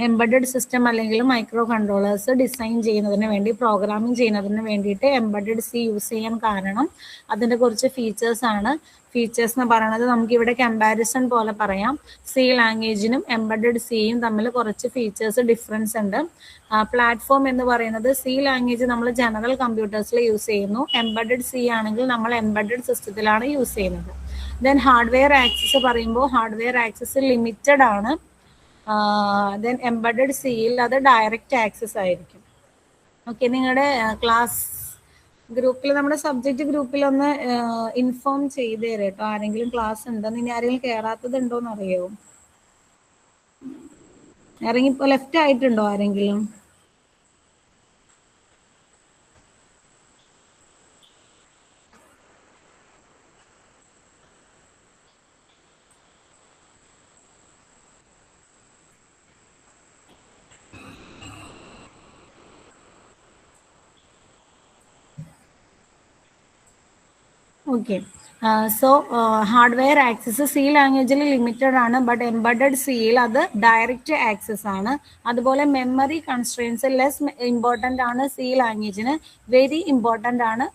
Embedded system അല്ലെങ്കിൽ micro controllers design ചെയ്യുന്നതിന് വേണ്ടി, പ്രോഗ്രാമിംഗ് ചെയ്യുന്നതിന് വേണ്ടിയിട്ട് എംബഡഡ് സി യൂസ് ചെയ്യാൻ കാരണം അതിൻ്റെ കുറച്ച് ഫീച്ചേഴ്സ് ആണ്. ഫീച്ചേഴ്സ് എന്ന് പറയുന്നത് നമുക്കിവിടെ കമ്പാരിസൺ പോലെ പറയാം. സി ലാംഗ്വേജിനും എംബഡഡ് സിയും തമ്മിൽ കുറച്ച് ഫീച്ചേഴ്സ് ഡിഫറൻസ് ഉണ്ട്. പ്ലാറ്റ്ഫോം എന്ന് പറയുന്നത് സി ലാംഗ്വേജ് നമ്മൾ ജനറൽ കമ്പ്യൂട്ടേഴ്സിൽ യൂസ് ചെയ്യുന്നു. എംബഡഡ് സി ആണെങ്കിൽ നമ്മൾ എംബഡഡ് സിസ്റ്റത്തിലാണ് യൂസ് ചെയ്യുന്നത്. ദെൻ ഹാർഡ്വെയർ ആക്സസ് പറയുമ്പോൾ ഹാർഡ്വെയർ ആക്സസ് ലിമിറ്റഡ് ആണ്. ദെൻ എംബഡഡ് സിയിൽ അത് ഡയറക്റ്റ് ആക്സസ് ആയിരിക്കും. ഓക്കെ, നിങ്ങളുടെ ക്ലാസ് ഗ്രൂപ്പിൽ, നമ്മുടെ സബ്ജക്റ്റ് ഗ്രൂപ്പിൽ ഒന്ന് ഇൻഫോം ചെയ്ത് തരാം കേട്ടോ. ആരെങ്കിലും ക്ലാസ് ഉണ്ടെന്ന്. ഇനി ആരെങ്കിലും കയറാത്തത് ഉണ്ടോന്ന് അറിയോ? ഇറങ്ങിപ്പോ ലെഫ്റ്റ് ആയിട്ടുണ്ടോ ആരെങ്കിലും? Okay, so hardware access C ലാംഗ്വേജിൽ ലിമിറ്റഡ് ആണ്, ബട്ട് എംബഡഡ് സിയിൽ അത് ഡയറക്റ്റ് ആക്സസ് ആണ്. അതുപോലെ മെമ്മറി കൺസ്ട്രെയിൻസ് ലെസ് ഇമ്പോർട്ടൻ്റ് ആണ് സി ലാംഗ്വേജിന്, വെരി ഇമ്പോർട്ടൻ്റ് ആണ്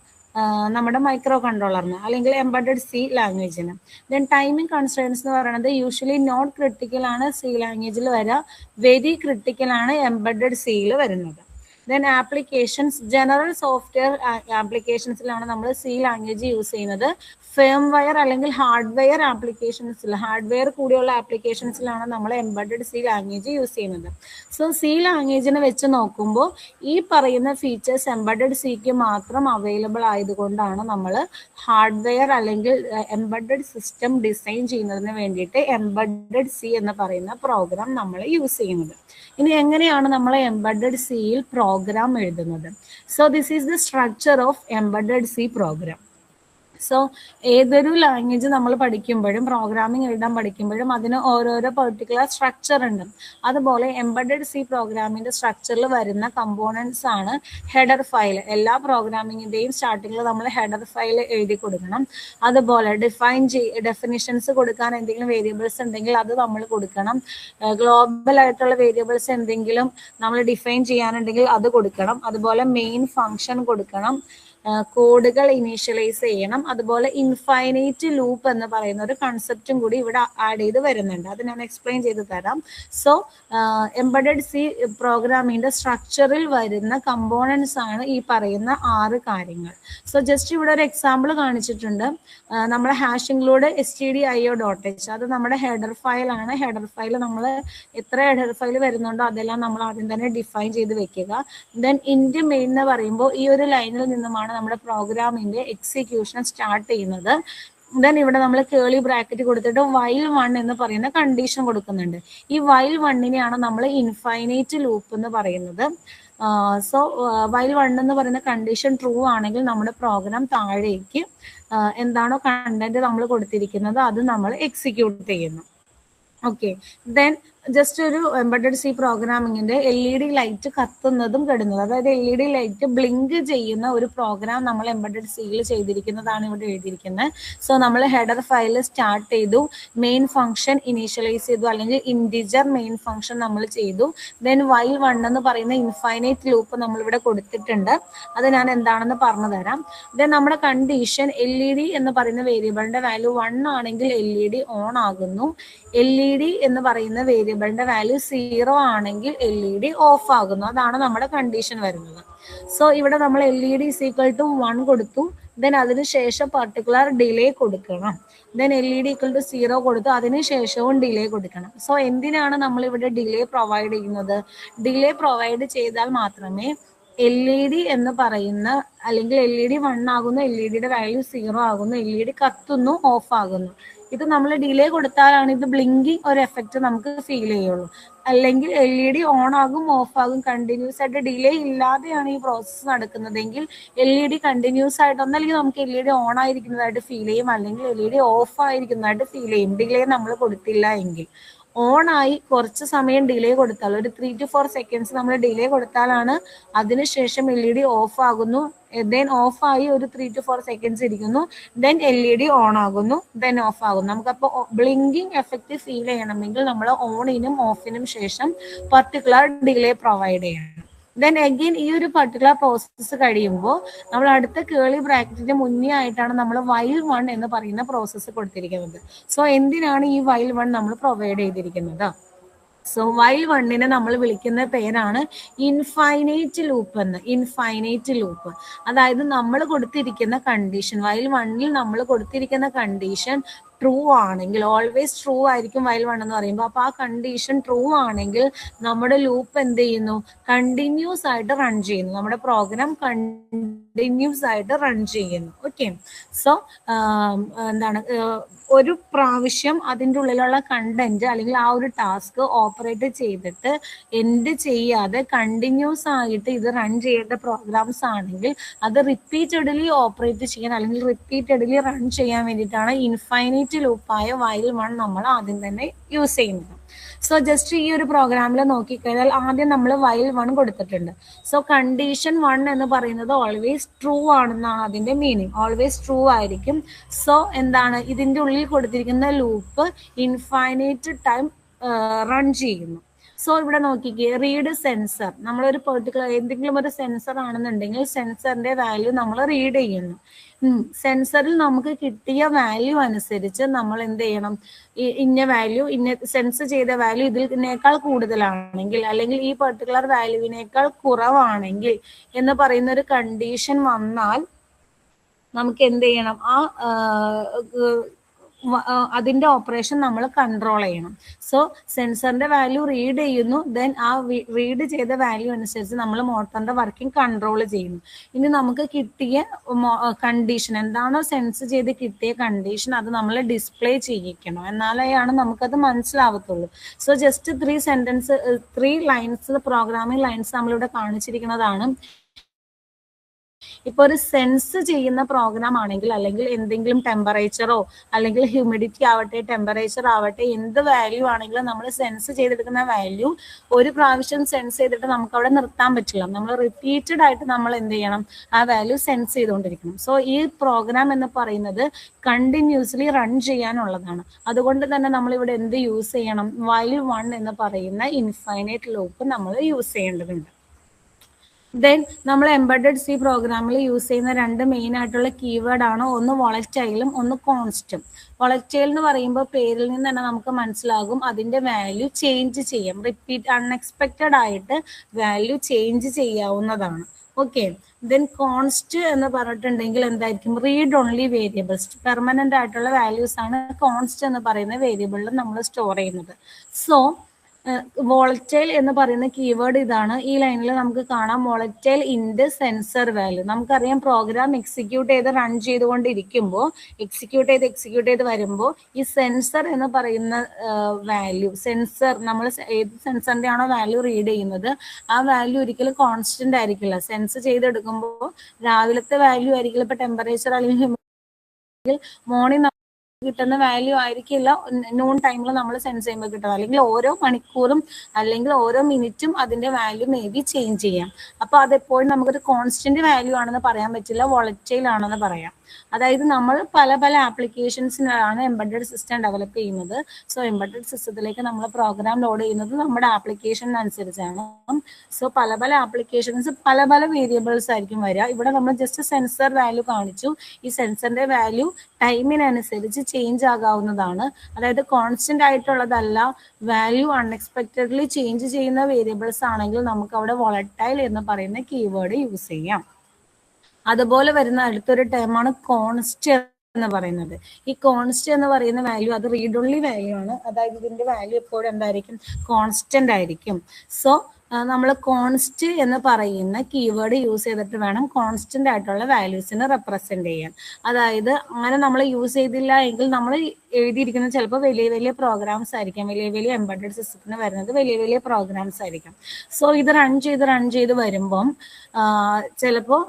നമ്മുടെ മൈക്രോ കൺട്രോളറിന് അല്ലെങ്കിൽ എംബഡഡ് സി ലാംഗ്വേജിന്. ദെൻ ടൈമിംഗ് കൺസ്ട്രെയിൻസ് എന്ന് പറയുന്നത് യൂഷ്വലി നോട്ട് ക്രിട്ടിക്കൽ ആണ് സി ലാംഗ്വേജിൽ വരിക, വെരി ക്രിട്ടിക്കൽ ആണ് എംബഡഡ് സിയിൽ വരുന്നത്. ദെൻ ആപ്ലിക്കേഷൻസ്, ജനറൽ സോഫ്റ്റ്വെയർ ആപ്ലിക്കേഷൻസിലാണ് നമ്മൾ സി ലാംഗ്വേജ് യൂസ് ചെയ്യുന്നത്. ഫേംവെയർ അല്ലെങ്കിൽ ഹാർഡ്വെയർ ആപ്ലിക്കേഷൻസിൽ, ഹാർഡ്വെയർ കൂടിയുള്ള ആപ്ലിക്കേഷൻസിലാണ് നമ്മൾ എംബഡഡ് സി ലാംഗ്വേജ് യൂസ് ചെയ്യുന്നത്. സോ സി ലാംഗ്വേജിനെ വെച്ച് നോക്കുമ്പോൾ ഈ പറയുന്ന ഫീച്ചേഴ്സ് എംബഡഡ് സിക്ക് മാത്രം അവൈലബിൾ ആയതുകൊണ്ടാണ് നമ്മൾ ഹാർഡ്വെയർ അല്ലെങ്കിൽ എംബഡഡ് സിസ്റ്റം ഡിസൈൻ ചെയ്യുന്നതിന് വേണ്ടിയിട്ട് എംബഡഡ് സി എന്ന് പറയുന്ന പ്രോഗ്രാം നമ്മൾ യൂസ് ചെയ്യുന്നത്. ഇനി എങ്ങനെയാണ് നമ്മൾ എംബഡഡ് സിയിൽ പ്രോഗ്രാം എഴുതുന്നത്? So this is the structure of embedded C program. So ഏതൊരു ലാംഗ്വേജ് നമ്മൾ പഠിക്കുമ്പോഴും, പ്രോഗ്രാമിംഗ് എഴുതാൻ പഠിക്കുമ്പോഴും അതിന് ഓരോരോ പെർട്ടിക്കുലർ സ്ട്രക്ചർ ഉണ്ട്. അതുപോലെ എംബഡഡ് സി പ്രോഗ്രാമിന്റെ സ്ട്രക്ചറിൽ വരുന്ന കമ്പോണൻസ് ആണ് ഹെഡർ ഫയൽ. എല്ലാ പ്രോഗ്രാമിങ്ങിന്റെയും സ്റ്റാർട്ടിങ്ങിൽ നമ്മൾ ഹെഡർ ഫയൽ എഴുതി കൊടുക്കണം. അതുപോലെ ഡെഫിനിഷൻസ് കൊടുക്കാൻ എന്തെങ്കിലും വേരിയബിൾസ് ഉണ്ടെങ്കിൽ അത് നമ്മൾ കൊടുക്കണം. ഗ്ലോബൽ ആയിട്ടുള്ള വേരിയബിൾസ് എന്തെങ്കിലും നമ്മൾ ഡിഫൈൻ ചെയ്യാനുണ്ടെങ്കിൽ അത് കൊടുക്കണം. അതുപോലെ മെയിൻ ഫംഗ്ഷൻ കൊടുക്കണം. കോഡുകൾ ഇനീഷ്യലൈസ് ചെയ്യണം. അതുപോലെ ഇൻഫൈനൈറ്റ് ലൂപ്പ് എന്ന് പറയുന്ന ഒരു കൺസെപ്റ്റും കൂടി ഇവിടെ ആഡ് ചെയ്ത് വരുന്നുണ്ട്. അത് ഞാൻ എക്സ്പ്ലെയിൻ ചെയ്ത് തരാം. സോ എംബഡഡ് സി പ്രോഗ്രാമിന്റെ സ്ട്രക്ചറിൽ വരുന്ന കമ്പോണൻസ് ആണ് ഈ പറയുന്ന 6 കാര്യങ്ങൾ. സോ ജസ്റ്റ് ഇവിടെ ഒരു എക്സാമ്പിൾ കാണിച്ചിട്ടുണ്ട്. നമ്മുടെ ഹാഷ് ഇൻക്ലൂഡ് stdio.h, അത് നമ്മുടെ ഹെഡർ ഫയൽ ആണ്. ഹെഡർ ഫയൽ നമ്മൾ എത്ര ഹെഡർ ഫയൽ വരുന്നുണ്ടോ അതെല്ലാം നമ്മൾ ആദ്യം തന്നെ ഡിഫൈൻ ചെയ്ത് വെക്കുക. ദെൻ ഇൻറ്റ് മെയിൻ എന്ന് പറയുമ്പോൾ ഈ ഒരു ലൈനിൽ നിന്നുമാണ് നമ്മുടെ പ്രോഗ്രാമിന്റെ എക്സിക്യൂഷൻ സ്റ്റാർട്ട് ചെയ്യുന്നത്. ദെൻ ഇവിടെ നമ്മൾ കേളി ബ്രാക്കറ്റ് കൊടുത്തിട്ട് വൈൽ 1 എന്ന് പറയുന്ന കണ്ടീഷൻ കൊടുക്കുന്നുണ്ട്. ഈ വൈൽ 1നെയാണ് നമ്മൾ ഇൻഫൈനൈറ്റ് ലൂപ്പ് എന്ന് പറയുന്നത്. സോ വൈൽ 1 എന്ന് പറയുന്ന കണ്ടീഷൻ ട്രൂ ആണെങ്കിൽ നമ്മുടെ പ്രോഗ്രാം താഴേക്ക് എന്താണോ കണ്ടന്റ് നമ്മൾ കൊടുത്തിരിക്കുന്നത് അത് നമ്മൾ എക്സിക്യൂട്ട് ചെയ്യുന്നു. ഓക്കെ, ദെൻ ജസ്റ്റ് ഒരു എംബഡഡ് സി പ്രോഗ്രാമിങ്ങിന്റെ LED ലൈറ്റ് കത്തുന്നതും കെടുന്നതും, അതായത് LED ലൈറ്റ് ബ്ലിങ്ക് ചെയ്യുന്ന ഒരു പ്രോഗ്രാം നമ്മൾ എംബഡഡ് സിയിൽ ചെയ്തിരിക്കുന്നതാണ് ഇവിടെ എഴുതിയിരിക്കുന്നത്. സോ നമ്മൾ ഹെഡർ ഫയൽ സ്റ്റാർട്ട് ചെയ്തു, മെയിൻ ഫംഗ്ഷൻ ഇനീഷ്യലൈസ് ചെയ്തു, അല്ലെങ്കിൽ ഇൻറ്റിജർ മെയിൻ ഫംഗ്ഷൻ നമ്മൾ ചെയ്തു. ദെൻ വൈൽ 1 എന്ന് പറയുന്ന ഇൻഫൈനൈറ്റ് ലൂപ്പ് നമ്മൾ ഇവിടെ കൊടുത്തിട്ടുണ്ട്. അത് ഞാൻ എന്താണെന്ന് പറഞ്ഞു തരാം. ദെൻ നമ്മുടെ കണ്ടീഷൻ LED എന്ന് പറയുന്ന വേരിയബിളിന്റെ വാല്യൂ 1 ആണെങ്കിൽ LED ഓൺ ആകുന്നു. LED എന്ന് പറയുന്ന വേരിയബിളിന്റെ വാല്യൂ 0 ആണെങ്കിൽ LED ഓഫ് ആകുന്നു. അതാണ് നമ്മുടെ കണ്ടീഷൻ വരുന്നത്. സോ ഇവിടെ നമ്മൾ LED = 1 കൊടുത്തു. ദെൻ അതിനുശേഷം പർട്ടിക്കുലർ ഡിലേ കൊടുക്കണം. ദെൻ LED = 0 കൊടുത്തു, അതിനുശേഷവും ഡിലേ കൊടുക്കണം. സോ എന്തിനാണ് നമ്മൾ ഇവിടെ ഡിലേ പ്രൊവൈഡ് ചെയ്യുന്നത്? ഡിലേ പ്രൊവൈഡ് ചെയ്താൽ മാത്രമേ LED എന്ന് പറയുന്ന, അല്ലെങ്കിൽ LED 1 ആകുന്നു, LEDയുടെ വാല്യൂ 0 ആകുന്നു, LED കത്തുന്നു, ഓഫ് ആകുന്നു. ഇത് നമ്മൾ ഡിലേ കൊടുത്താലാണ് ഇത് ബ്ലിങ്കിങ് ഒരു എഫക്റ്റ് നമുക്ക് ഫീൽ ചെയ്യുള്ളൂ. അല്ലെങ്കിൽ LED ഓൺ ആകും, ഓഫ് ആകും, കണ്ടിന്യൂസ് ആയിട്ട് ഡിലേ ഇല്ലാതെയാണ് ഈ പ്രോസസ്സ് നടക്കുന്നതെങ്കിൽ LED കണ്ടിന്യൂസ് ആയിട്ട് ഒന്നല്ലെങ്കിൽ നമുക്ക് LED ഓൺ ആയിരിക്കുന്നതായിട്ട് ഫീൽ ചെയ്യും, അല്ലെങ്കിൽ LED ഓഫ് ആയിരിക്കുന്നതായിട്ട് ഫീൽ ചെയ്യും. ഡിലേ നമ്മൾ കൊടുത്തില്ല എങ്കിൽ. ഓൺ ആയി കുറച്ച് സമയം ഡിലേ കൊടുത്താൽ, ഒരു 3 to 4 seconds നമ്മൾ ഡിലേ കൊടുത്താലാണ് അതിനുശേഷം LED ഓഫ് ആകുന്നു, ദെൻ ഓഫ് ആയി ഒരു 3 to 4 സെക്കൻഡ്സ് ഇരിക്കുന്നു, ദെൻ LED ഓൺ ആകുന്നു, ദെൻ ഓഫ് ആകുന്നു. നമുക്കപ്പോൾ ബ്ലിങ്കിങ് എഫക്റ്റ് ഫീൽ ചെയ്യണമെങ്കിൽ നമ്മൾ ഓണിനും ഓഫിനും ശേഷം പർട്ടിക്കുലർ ഡിലേ പ്രൊവൈഡ് ചെയ്യണം. ദെൻ അഗെയിൻ ഈ ഒരു പർട്ടിക്കുലർ പ്രോസസ്സ് കഴിയുമ്പോൾ നമ്മൾ അടുത്ത കേളി ബ്രാക്കറ്റിന്റെ മുന്നേ ആയിട്ടാണ് നമ്മൾ വൈൽ 1 എന്ന് പറയുന്ന പ്രോസസ്സ് കൊടുത്തിരിക്കുന്നത്. സോ എന്തിനാണ് ഈ വൈൽ 1 നമ്മൾ പ്രൊവൈഡ് ചെയ്തിരിക്കുന്നത്? സോ വൈൽ 1നെ നമ്മൾ വിളിക്കുന്ന പേരാണ് ഇൻഫൈനൈറ്റ് ലൂപ്പ് എന്ന്. ഇൻഫൈനൈറ്റ് ലൂപ്പ് അതായത് നമ്മൾ കൊടുത്തിരിക്കുന്ന കണ്ടീഷൻ, വൈൽ 1ൽ നമ്മൾ കൊടുത്തിരിക്കുന്ന കണ്ടീഷൻ ട്രൂ ആണെങ്കിൽ, ഓൾവേസ് ട്രൂ ആയിരിക്കും വൈൽ 1 എന്ന് പറയുമ്പോൾ. അപ്പൊ ആ കണ്ടീഷൻ ട്രൂ ആണെങ്കിൽ നമ്മുടെ ലൂപ്പ് എന്ത് ചെയ്യുന്നു? കണ്ടിന്യൂസ് ആയിട്ട് റൺ ചെയ്യുന്നു. നമ്മുടെ പ്രോഗ്രാം കണ്ടിന്യൂസ് ആയിട്ട് റൺ ചെയ്യുന്നു. ഓക്കെ, സോ എന്താണ്, ഒരു പ്രാവശ്യം അതിൻ്റെ ഉള്ളിലുള്ള കണ്ടന്റ് അല്ലെങ്കിൽ ആ ഒരു ടാസ്ക് ഓപ്പറേറ്റ് ചെയ്തിട്ട് എൻഡ് ചെയ്യാതെ കണ്ടിന്യൂസ് ആയിട്ട് ഇത് റൺ ചെയ്യേണ്ട പ്രോഗ്രാംസ് ആണെങ്കിൽ അത് റിപ്പീറ്റഡ്ലി ഓപ്പറേറ്റ് ചെയ്യാൻ അല്ലെങ്കിൽ റിപ്പീറ്റഡ്ലി റൺ ചെയ്യാൻ വേണ്ടിയിട്ടാണ് ഇൻഫൈനൈറ്റ് ലൂപ്പായ വൈൽ 1 നമ്മൾ ആദ്യം തന്നെ യൂസ് ചെയ്യുന്നത്. സോ ജസ്റ്റ് ഈ ഒരു പ്രോഗ്രാമിൽ നോക്കിക്കഴിഞ്ഞാൽ ആദ്യം നമ്മൾ വൈൽ 1 കൊടുത്തിട്ടുണ്ട്. സോ കണ്ടീഷൻ 1 എന്ന് പറയുന്നത് ഓൾവേസ് ട്രൂ ആണെന്നാണ് അതിന്റെ മീനിങ്. ഓൾവേസ് ട്രൂ ആയിരിക്കും. സോ എന്താണ്, ഇതിന്റെ ഉള്ളിൽ കൊടുത്തിരിക്കുന്ന ലൂപ്പ് ഇൻഫൈനൈറ്റ് ടൈം റൺ ചെയ്യുന്നു. സോ ഇവിടെ നോക്കിക്കേ, റീഡ് സെൻസർ, നമ്മളൊരു പെർട്ടിക്കുലർ എന്തെങ്കിലും ഒരു സെൻസർ ആണെന്നുണ്ടെങ്കിൽ സെൻസറിന്റെ വാല്യൂ നമ്മൾ റീഡ് ചെയ്യുന്നു. സെൻസറിൽ നമുക്ക് കിട്ടിയ വാല്യൂ അനുസരിച്ച് നമ്മൾ എന്ത് ചെയ്യണം? ഇന്ന വാല്യൂ, സെൻസ് ചെയ്ത വാല്യൂ ഇതിനേക്കാൾ കൂടുതലാണെങ്കിൽ അല്ലെങ്കിൽ ഈ പെർട്ടിക്കുലർ വാല്യൂവിനേക്കാൾ കുറവാണെങ്കിൽ എന്ന് പറയുന്ന ഒരു കണ്ടീഷൻ വന്നാൽ നമുക്ക് എന്ത് ചെയ്യണം? അതിന്റെ ഓപ്പറേഷൻ നമ്മൾ കൺട്രോൾ ചെയ്യണം. സോ സെൻസറിന്റെ വാല്യൂ റീഡ് ചെയ്യുന്നു, ദെൻ ആ റീഡ് ചെയ്ത വാല്യൂ അനുസരിച്ച് നമ്മൾ മോട്ടറിന്റെ വർക്കിംഗ് കൺട്രോൾ ചെയ്യുന്നു. ഇനി നമുക്ക് കിട്ടിയ കണ്ടീഷൻ എന്താണോ സെൻസ് ചെയ്ത് കിട്ടിയ കണ്ടീഷൻ അത് നമ്മൾ ഡിസ്പ്ലേ ചെയ്യിക്കണം, എന്നാലാണ് നമുക്കത് മനസ്സിലാവത്തുള്ളൂ. So just 3 lines programming lines നമ്മളിവിടെ കാണിച്ചിരിക്കുന്നതാണ്. ഇപ്പൊ ഒരു സെൻസ് ചെയ്യുന്ന പ്രോഗ്രാം ആണെങ്കിൽ അല്ലെങ്കിൽ എന്തെങ്കിലും ടെമ്പറേച്ചറോ അല്ലെങ്കിൽ ഹ്യൂമിഡിറ്റി ആവട്ടെ, ടെമ്പറേച്ചർ ആവട്ടെ, എന്ത് വാല്യൂ ആണെങ്കിലും നമ്മൾ സെൻസ് ചെയ്തെടുക്കുന്ന വാല്യൂ ഒരു പ്രാവശ്യം സെൻസ് ചെയ്തിട്ട് നമുക്ക് അവിടെ നിർത്താൻ പറ്റില്ല. നമ്മൾ റിപ്പീറ്റഡ് ആയിട്ട് നമ്മൾ എന്ത് ചെയ്യണം? ആ വാല്യൂ സെൻസ് ചെയ്തുകൊണ്ടിരിക്കണം. സോ ഈ പ്രോഗ്രാം എന്ന് പറയുന്നത് കണ്ടിന്യൂസ്ലി റൺ ചെയ്യാനുള്ളതാണ്. അതുകൊണ്ട് തന്നെ നമ്മൾ ഇവിടെ എന്ത് യൂസ് ചെയ്യണം? വൈൽ 1 എന്ന് പറയുന്ന ഇൻഫൈനൈറ്റ് ലൂപ്പ് നമ്മൾ യൂസ് ചെയ്യേണ്ടതുണ്ട്. ദെൻ നമ്മൾ എംബഡഡ് സി പ്രോഗ്രാമിൽ യൂസ് ചെയ്യുന്ന 2 മെയിൻ ആയിട്ടുള്ള കീവേഡ് ആണ്, ഒന്ന് വോളറ്റൈലും ഒന്ന് കോൺസ്റ്റും. വോളറ്റൈൽ എന്ന് പറയുമ്പോൾ പേരിൽ നിന്ന് തന്നെ നമുക്ക് മനസ്സിലാകും അതിന്റെ വാല്യൂ ചേഞ്ച് ചെയ്യാം, റിപ്പീറ്റ് അൺഎക്സ്പെക്റ്റഡ് ആയിട്ട് വാല്യൂ ചേഞ്ച് ചെയ്യാവുന്നതാണ്. ഓക്കെ, ദെൻ കോൺസ്റ്റ് എന്ന് പറഞ്ഞിട്ടുണ്ടെങ്കിൽ എന്തായിരിക്കും? റീഡ് ഓൺലി വേരിയബിൾസ്, പെർമനന്റ് ആയിട്ടുള്ള വാല്യൂസ് ആണ് കോൺസ്റ്റ് എന്ന് പറയുന്ന വേരിയബിളിൽ നമ്മൾ സ്റ്റോർ ചെയ്യുന്നത്. സോ വോളറ്റൈൽ എന്ന് പറയുന്ന കീവേഡ് ഇതാണ്. ഈ ലൈനിൽ നമുക്ക് കാണാം വോളറ്റൈൽ ഇൻഡ് സെൻസർ വാല്യൂ. നമുക്കറിയാം പ്രോഗ്രാം എക്സിക്യൂട്ട് ചെയ്ത് റൺ ചെയ്തുകൊണ്ടിരിക്കുമ്പോൾ എക്സിക്യൂട്ട് ചെയ്ത് വരുമ്പോൾ ഈ സെൻസർ എന്ന് പറയുന്ന വാല്യൂ, സെൻസർ നമ്മൾ ഏത് സെൻസറിന്റെ ആണോ വാല്യൂ റീഡ് ചെയ്യുന്നത് ആ വാല്യൂ ഒരിക്കലും കോൺസ്റ്റന്റ് ആയിരിക്കില്ല. സെൻസ് ചെയ്തെടുക്കുമ്പോൾ രാവിലത്തെ വാല്യൂ ആയിരിക്കില്ല, ഇപ്പൊ ടെമ്പറേച്ചർ അല്ലെങ്കിൽ മോർണിംഗ് കിട്ടുന്ന വാല്യൂ ആയിരിക്കില്ല നൂൺ ടൈമിൽ നമ്മൾ സെൻസ് ചെയ്യുമ്പോൾ കിട്ടുന്നത്. അല്ലെങ്കിൽ ഓരോ മണിക്കൂറും അല്ലെങ്കിൽ ഓരോ മിനിറ്റും അതിന്റെ വാല്യൂ മേ ബി ചേഞ്ച് ചെയ്യാം. അപ്പൊ അതെപ്പോഴും നമുക്കൊരു കോൺസ്റ്റന്റ് വാല്യൂ ആണെന്ന് പറയാൻ പറ്റില്ല, വോളറ്റൈൽ ആണെന്ന് പറയാം. അതായത് നമ്മൾ പല ആപ്ലിക്കേഷൻസിനാണ് എംബഡഡ് സിസ്റ്റം ഡെവലപ്പ് ചെയ്യുന്നത്. സോ എംബഡഡ് സിസ്റ്റത്തിലേക്ക് നമ്മൾ പ്രോഗ്രാം ലോഡ് ചെയ്യുന്നത് നമ്മുടെ ആപ്ലിക്കേഷനനുസരിച്ചാണ്. സോ പല ആപ്ലിക്കേഷൻസ് പല വേരിയബിൾസ് ആയിരിക്കും വരിക. ഇവിടെ നമ്മൾ ജസ്റ്റ് സെൻസർ വാല്യൂ കാണിച്ചു. ഈ സെൻസറിന്റെ വാല്യൂ ടൈമിനനുസരിച്ച് ചേഞ്ച് ആകാവുന്നതാണ്. അതായത് കോൺസ്റ്റന്റ് ആയിട്ടുള്ളതല്ല, വാല്യൂ അൺഎക്സ്പെക്റ്റഡ്ലി ചേഞ്ച് ചെയ്യുന്ന വേരിയബിൾസ് ആണെങ്കിൽ നമുക്ക് അവിടെ വോളറ്റൈൽ എന്ന് പറയുന്ന കീവേഡ് യൂസ് ചെയ്യാം. അതുപോലെ വരുന്ന അടുത്തൊരു ടേമാണ് കോൺസ്റ്റ് എന്ന് പറയുന്നത്. ഈ കോൺസ്റ്റ് എന്ന് പറയുന്ന വാല്യൂ അത് റീഡ് ഓൺലി വാല്യൂ ആണ്. അതായത് ഇതിന്റെ വാല്യൂ എപ്പോഴും എന്തായിരിക്കും? കോൺസ്റ്റന്റ് ആയിരിക്കും. സോ നമ്മൾ കോൺസ്റ്റ് എന്ന് പറയുന്ന കീവേഡ് യൂസ് ചെയ്തിട്ട് വേണം കോൺസ്റ്റന്റ് ആയിട്ടുള്ള വാല്യൂസിനെ റെപ്രസെന്റ് ചെയ്യാൻ. അതായത് അങ്ങനെ നമ്മൾ യൂസ് ചെയ്തില്ല എങ്കിൽ നമ്മൾ എഴുതിയിരിക്കുന്നത് ചിലപ്പോൾ വലിയ പ്രോഗ്രാംസ് ആയിരിക്കാം, വലിയ എംബഡഡ് സിസ്റ്റത്തിന് വരുന്നത് വലിയ പ്രോഗ്രാംസ് ആയിരിക്കാം. സോ ഇത് റൺ ചെയ്ത് വരുമ്പം ചിലപ്പോൾ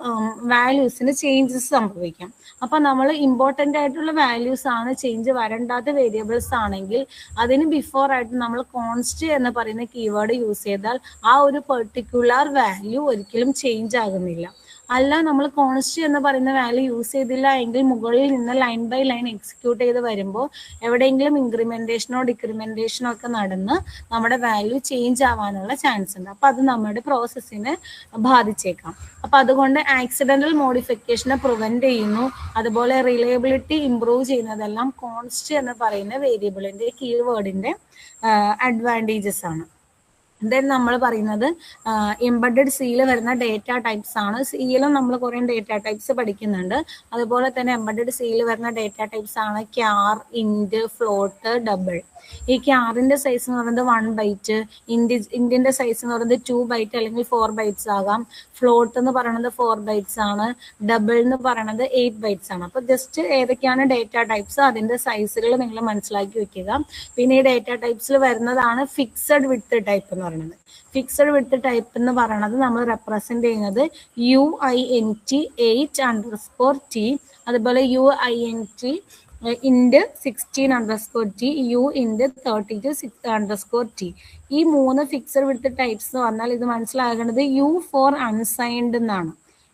വാല്യൂസിന് ചേഞ്ചസ് സംഭവിക്കാം. അപ്പൊ നമ്മൾ ഇമ്പോർട്ടൻ്റ് ആയിട്ടുള്ള വാല്യൂസ് ആണ്, ചേഞ്ച് വരണ്ടാത്ത വേരിയബിൾസ് ആണെങ്കിൽ അതിന് ബിഫോർ ആയിട്ട് നമ്മൾ കോൺസ്റ്റ് എന്ന് പറയുന്ന കീവേഡ് യൂസ് ചെയ്താൽ ആ ഒരു പെർട്ടിക്കുലർ വാല്യൂ ഒരിക്കലും ചേഞ്ച് ആകുന്നില്ല. അല്ല നമ്മൾ കോൺസ്റ്റ് എന്ന് പറയുന്ന വാല്യൂ യൂസ് ചെയ്തില്ല എങ്കിൽ മുകളിൽ നിന്ന് ലൈൻ ബൈ ലൈൻ എക്സിക്യൂട്ട് ചെയ്ത് വരുമ്പോൾ എവിടെയെങ്കിലും ഇൻക്രിമെന്റേഷനോ ഡിക്രിമെന്റേഷനോ ഒക്കെ നടന്ന് നമ്മുടെ വാല്യൂ ചേഞ്ച് ആവാനുള്ള ചാൻസ് ഉണ്ട്. അപ്പൊ അത് നമ്മുടെ പ്രോസസ്സിനെ ബാധിച്ചേക്കാം. അപ്പൊ അതുകൊണ്ട് ആക്സിഡന്റൽ മോഡിഫിക്കേഷനെ പ്രിവെന്റ് ചെയ്യുന്നു. അതുപോലെ റിലയബിലിറ്റി ഇംപ്രൂവ് ചെയ്യുന്നതെല്ലാം കോൺസ്റ്റ് എന്ന് പറയുന്ന വേരിയബിളിന്റെ കീവേഡിന്റെ അഡ്വാൻറ്റേജസ് ആണ്. ദെൻ നമ്മൾ പറയുന്നത് എംബഡഡ് സിയിൽ വരുന്ന ഡേറ്റ ടൈപ്സ് ആണ്. സിയിലും നമ്മൾ കുറേ ഡേറ്റ ടൈപ്സ് പഠിക്കുന്നുണ്ട്. അതുപോലെ തന്നെ എംബഡഡ് സിയിൽ വരുന്ന ഡേറ്റ ടൈപ്സ് ആണ് ക്യാർ, ഇൻറ്റ്, ഫ്ലോട്ട്, ഡബിൾ. ഈ ക്യാറിന്റെ സൈസ് എന്ന് പറയുന്നത് 1 ബൈറ്റ്, ഇൻറ്റിന്റെ സൈസ് എന്ന് പറയുന്നത് 2 ബൈറ്റ് അല്ലെങ്കിൽ 4 ബൈറ്റ്സ് ആകാം. ഫ്ലോട്ട് എന്ന് പറയുന്നത് 4 ബൈറ്റ്സ് ആണ്. ഡബിൾ എന്ന് പറയുന്നത് 8 ബൈറ്റ്സ് ആണ്. അപ്പൊ ജസ്റ്റ് ഏതൊക്കെയാണ് ഡേറ്റ ടൈപ്സ്, അതിന്റെ സൈസുകൾ നിങ്ങൾ മനസ്സിലാക്കി വെക്കുക. പിന്നെ ഈ ഡേറ്റ ടൈപ്സിൽ വരുന്നതാണ് ഫിക്സഡ് വിഡ്ത്ത് ടൈപ്പ് എന്ന് പറയുന്നത്. ഫിക്സഡ് വിഡ്ത്ത് ടൈപ്പ് എന്ന് പറയുന്നത് നമ്മൾ റെപ്രസെന്റ് ചെയ്യുന്നത് UINT 8_t, അതുപോലെ UINT ഇൻഡ് 16_t, U ഇൻഡ് 32_t. ഈ 3 ഫിക്സഡ് വിഡ്ത്ത് ടൈപ്സ് എന്ന് പറഞ്ഞാൽ ഇത് മനസ്സിലാക്കേണ്ടത് U ഫോർ അൺസൈൻഡ് എന്നാണ്.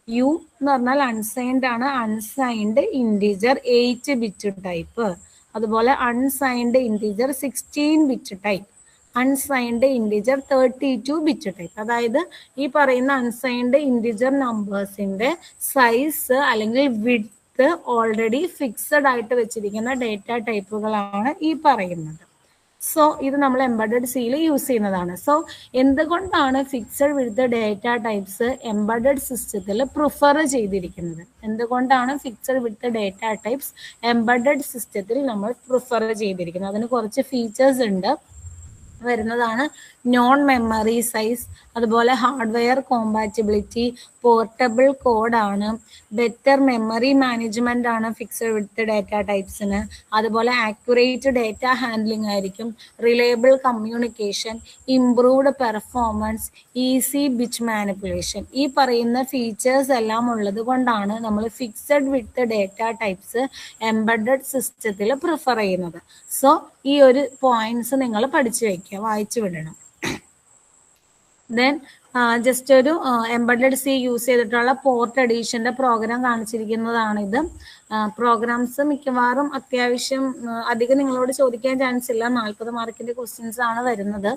U എന്ന് പറഞ്ഞാൽ അൺസൈൻഡ് ആണ്. അൺസൈൻഡ് ഇൻറ്റീജർ 8 ബിറ്റ് ടൈപ്പ്, അതുപോലെ unsigned integer 16 bit type, unsigned integer 32 bit type. അതായത് ഈ പറയുന്ന അൺസൈൻഡ് ഇൻറ്റീജർ നമ്പേഴ്സിന്റെ സൈസ് അല്ലെങ്കിൽ വിഡ്ത്ത് ഓൾറെഡി ഫിക്സഡ് ആയിട്ട് വെച്ചിരിക്കുന്ന ഡേറ്റ ടൈപ്പുകളാണ് ഈ പറയുന്നത്. സോ ഇത് നമ്മൾ എംബഡഡ് സിയിൽ യൂസ് ചെയ്യുന്നതാണ്. സോ എന്തുകൊണ്ടാണ് fixed width data types embedded സിസ്റ്റത്തിൽ പ്രിഫർ ചെയ്തിരിക്കുന്നത്? എന്തുകൊണ്ടാണ് fixed width data types embedded സിസ്റ്റത്തിൽ നമ്മൾ പ്രിഫർ ചെയ്തിരിക്കുന്നത്? അതിന് കുറച്ച് ഫീച്ചേഴ്സ് ഉണ്ട്. വരുന്നതാണ് നോൺ മെമ്മറി സൈസ്, അതുപോലെ ഹാർഡ്വെയർ കോമ്പാറ്റിബിലിറ്റി, പോർട്ടബിൾ കോഡാണ്, ബെറ്റർ മെമ്മറി മാനേജ്മെന്റ് ആണ് ഫിക്സഡ് വിഡ്ത്ത് ഡേറ്റ ടൈപ്സിന്, അതുപോലെ ആക്യുറേറ്റ് ഡേറ്റ ഹാൻഡ്ലിംഗ് ആയിരിക്കും, reliable communication, improved performance, easy bit manipulation. ഈ പറയുന്ന ഫീച്ചേഴ്സ് എല്ലാം ഉള്ളത് കൊണ്ടാണ് നമ്മൾ fixed width data types embedded സിസ്റ്റത്തിൽ പ്രിഫർ ചെയ്യുന്നത്. സോ ഈ ഒരു പോയിന്റ്സ് നിങ്ങൾ പഠിച്ചു വയ്ക്കുക, വായിച്ചു വിടണം. ദെൻ ജസ്റ്റ് ഒരു എംബഡഡ് സി യൂസ് ചെയ്തിട്ടുള്ള പോർട്ട് എഡീഷന്റെ പ്രോഗ്രാം കാണിച്ചിരിക്കുന്നതാണിത്. പ്രോഗ്രാംസ് മിക്കവാറും അത്യാവശ്യം അധികം നിങ്ങളോട് ചോദിക്കാൻ ചാൻസ് ഇല്ല. 40 മാർക്കിന്റെ ക്വസ്റ്റ്യൻസ് ആണ് വരുന്നത്.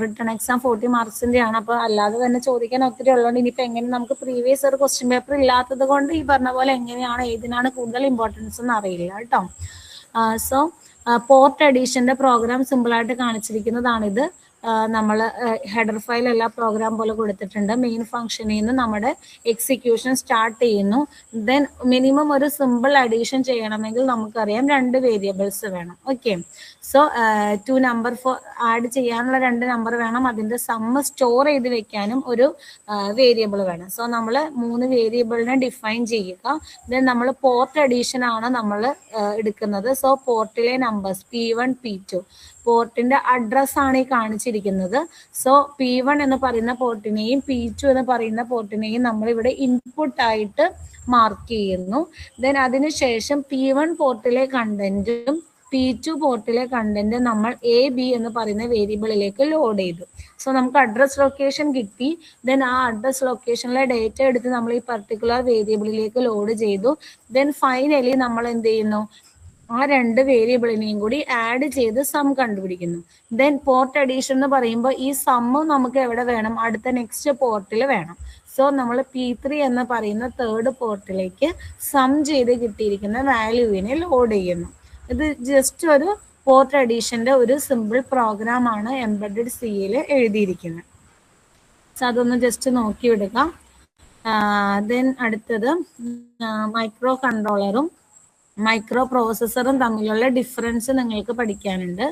റിട്ടേൺ എക്സാം 40 മാർക്സിന്റെ ആണ്. അപ്പൊ അല്ലാതെ തന്നെ ചോദിക്കാൻ ഒത്തിരി ഉള്ളതുകൊണ്ട് ഇനിയിപ്പോ എങ്ങനെ നമുക്ക് പ്രീവിയസ് ഒരു ക്വസ്റ്റ്യൻ പേപ്പർ ഇല്ലാത്തത് കൊണ്ട് ഈ പറഞ്ഞ പോലെ എങ്ങനെയാണ് ഏതിനാണ് കൂടുതൽ ഇമ്പോർട്ടൻസ് എന്ന് അറിയില്ല കേട്ടോ. സോ പോർട്ട് എഡീഷന്റെ പ്രോഗ്രാം സിമ്പിൾ ആയിട്ട് കാണിച്ചിരിക്കുന്നതാണിത്. നമ്മൾ ഹെഡർ ഫയൽ എല്ലാ പ്രോഗ്രാം പോലെ കൊടുത്തിട്ടുണ്ട്. മെയിൻ ഫംഗ്ഷനിൽ നിന്ന് നമ്മുടെ എക്സിക്യൂഷൻ സ്റ്റാർട്ട് ചെയ്യുന്നു. ദെൻ മിനിമം ഒരു സിമ്പിൾ അഡീഷൻ ചെയ്യണമെങ്കിൽ നമുക്കറിയാം 2 വേരിയബിൾസ് വേണം. ഓക്കെ, സോ 2 നമ്പർ ആഡ് ചെയ്യാനുള്ള 2 നമ്പർ വേണം. അതിന്റെ സമ്മ് സ്റ്റോർ ചെയ്ത് വെക്കാനും ഒരു വേരിയബിൾ വേണം. സോ നമ്മൾ 3 വേരിയബിളിനെ ഡിഫൈൻ ചെയ്യുക. ദെൻ നമ്മൾ പോർട്ട് അഡീഷൻ ആണ് നമ്മൾ എടുക്കുന്നത്. സോ പോർട്ടിലെ നമ്പേഴ്സ് P1 P2 പോർട്ടിന്റെ അഡ്രസ് ആണ് ഈ കാണിച്ചിരിക്കുന്നത്. സോ P1 എന്ന് പറയുന്ന പോർട്ടിനെയും P2 എന്ന് പറയുന്ന പോർട്ടിനെയും നമ്മൾ ഇവിടെ ഇൻപുട്ട് ആയിട്ട് മാർക്ക് ചെയ്യുന്നു. ദെൻ അതിനുശേഷം P1 പോർട്ടിലെ കണ്ടന്റും P2 പോർട്ടിലെ കണ്ടന്റ് നമ്മൾ AB എന്ന് പറയുന്ന വേരിയബിളിലേക്ക് ലോഡ് ചെയ്തു. സോ നമുക്ക് അഡ്രസ് ലൊക്കേഷൻ കിട്ടി. ദെൻ ആ അഡ്രസ് ലൊക്കേഷനിലെ ഡേറ്റ എടുത്ത് നമ്മൾ ഈ പർട്ടിക്കുലർ വേരിയബിളിലേക്ക് ലോഡ് ചെയ്തു. ദെൻ ഫൈനലി നമ്മൾ എന്ത് ചെയ്യുന്നു? ആ 2 വേരിയബിളിനെയും കൂടി ആഡ് ചെയ്ത് സം കണ്ടുപിടിക്കുന്നു. ദെൻ പോർട്ട് അഡീഷൻ എന്ന് പറയുമ്പോൾ ഈ സമ്മ് നമുക്ക് എവിടെ വേണം? അടുത്ത നെക്സ്റ്റ് പോർട്ടിൽ വേണം. സോ നമ്മൾ P3 എന്ന് പറയുന്ന 3rd പോർട്ടിലേക്ക് സം ചെയ്ത് കിട്ടിയിരിക്കുന്ന വാല്യൂവിനെ ലോഡ് ചെയ്യുന്നു. ഇത് ജസ്റ്റ് ഒരു പോർട്ട് അഡീഷന്റെ ഒരു സിമ്പിൾ പ്രോഗ്രാം ആണ് എംബഡഡ് സിയിൽ എഴുതിയിരിക്കുന്നത്. സോ അതൊന്ന് ജസ്റ്റ് നോക്കി വിടുക. ദെൻ അടുത്തത് മൈക്രോ കൺട്രോളറും മൈക്രോ പ്രോസസ്സറും തമ്മിലുള്ള ഡിഫറൻസ് നിങ്ങൾക്ക് പഠിക്കാനുണ്ട്.